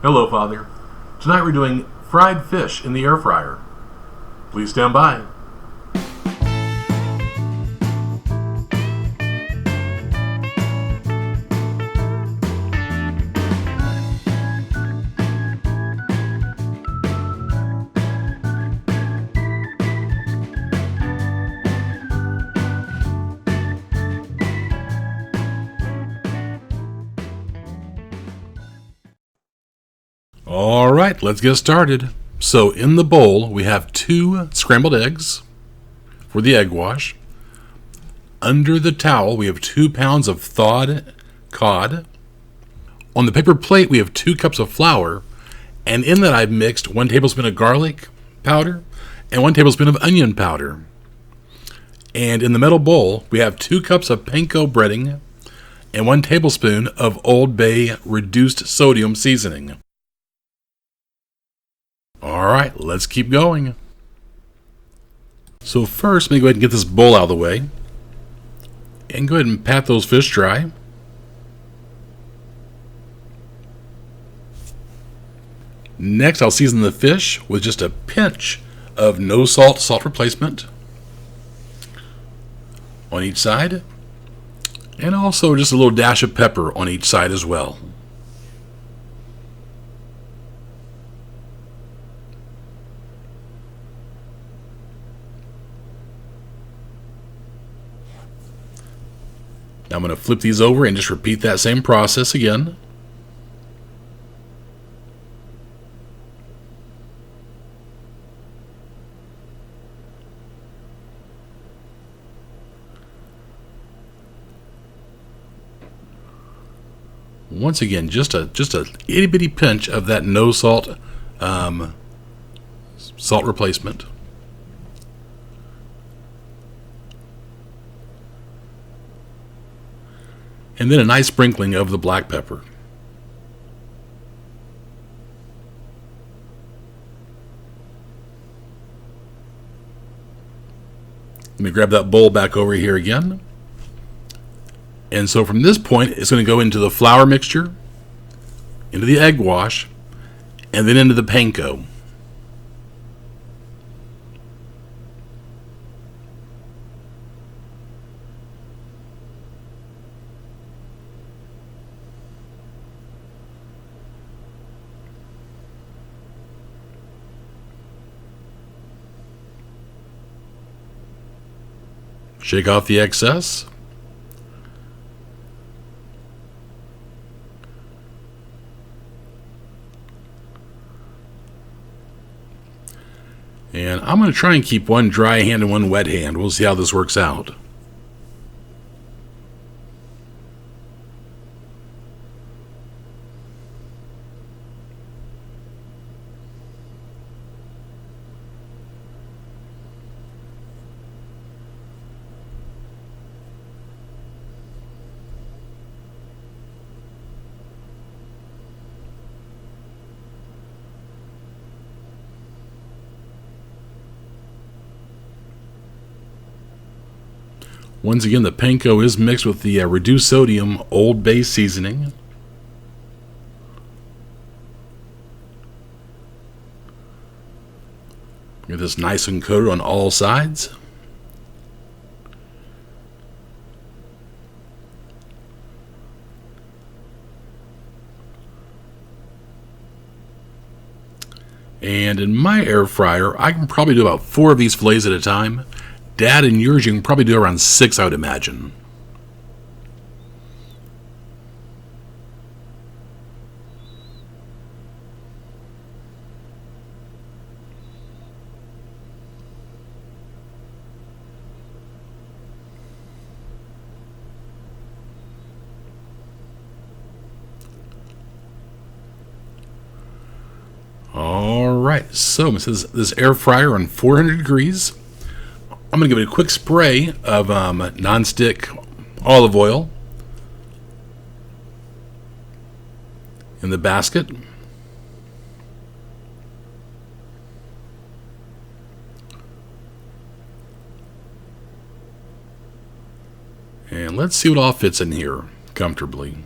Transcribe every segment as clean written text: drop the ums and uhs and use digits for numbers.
Hello, Father. Tonight we're doing fried fish in the air fryer. Please stand by. All right, let's get started. So in the bowl, we have 2 scrambled eggs for the egg wash. Under the towel, we have 2 pounds of thawed cod. On the paper plate, we have 2 cups of flour. And in that, I've mixed 1 tablespoon of garlic powder and 1 tablespoon of onion powder. And in the metal bowl, we have 2 cups of Panko breading and 1 tablespoon of Old Bay reduced sodium seasoning. All right, let's keep going. So first, let me go ahead and get this bowl out of the way. And go ahead and pat those fish dry. Next, I'll season the fish with just a pinch of no salt salt replacement on each side. And also just a little dash of pepper on each side as well. Now I'm going to flip these over and just repeat that same process again. Once again, just a itty bitty pinch of that no salt salt replacement. And then a nice sprinkling of the black pepper. Let me grab that bowl back over here again. And so from this point, it's going to go into the flour mixture, into the egg wash, and then into the panko. Shake off the excess. And I'm going to try and keep one dry hand and one wet hand. We'll see how this works out. Once again, the panko is mixed with the reduced sodium Old Bay seasoning. Get this nice and coated on all sides. And in my air fryer, I can probably do about 4 of these fillets at a time. Dad and yours, you can probably do around 6, I would imagine. All right, so this air fryer on 400 degrees. I'm going to give it a quick spray of non-stick olive oil in the basket. And let's see what all fits in here comfortably.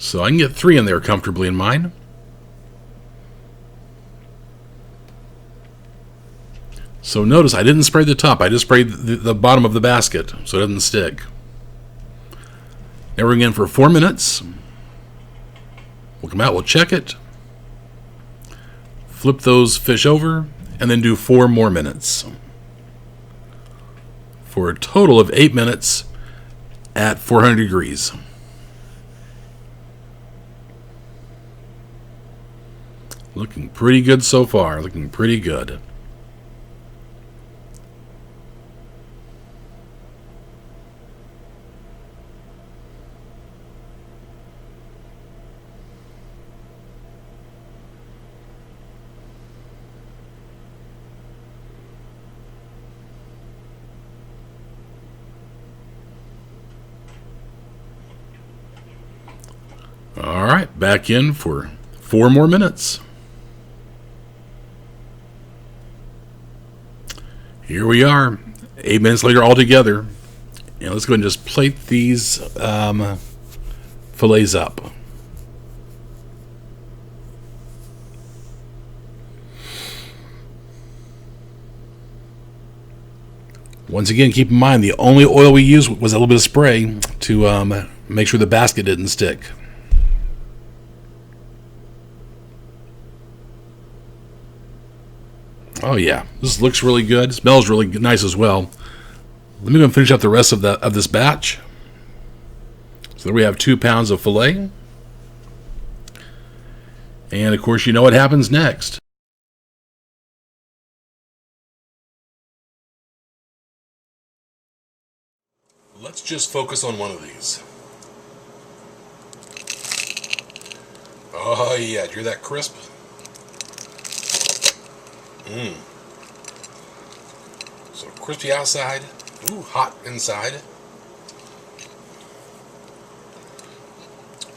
So I can get 3 in there comfortably in mine. So notice I didn't spray the top. I just sprayed the bottom of the basket so it doesn't stick. Now we're in for 4 minutes. We'll come out, we'll check it. Flip those fish over and then do 4 more minutes. For a total of 8 minutes at 400 degrees. Looking pretty good so far. Looking pretty good. All right, back in for 4 more minutes. Here we are, 8 minutes later altogether. And let's go ahead and just plate these fillets up. Once again, keep in mind the only oil we used was a little bit of spray to make sure the basket didn't stick. Oh yeah, this looks really good. Smells really nice as well. Let me go and finish up the rest of this batch. So there we have 2 pounds of filet. And of course, you know what happens next. Let's just focus on one of these. Oh yeah, do you hear that crisp? So crispy outside, ooh, hot inside.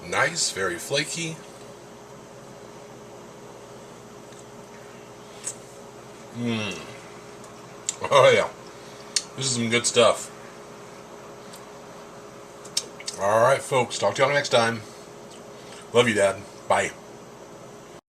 Nice, very flaky. Oh yeah, this is some good stuff. All right, folks, talk to y'all next time. Love you, Dad. Bye.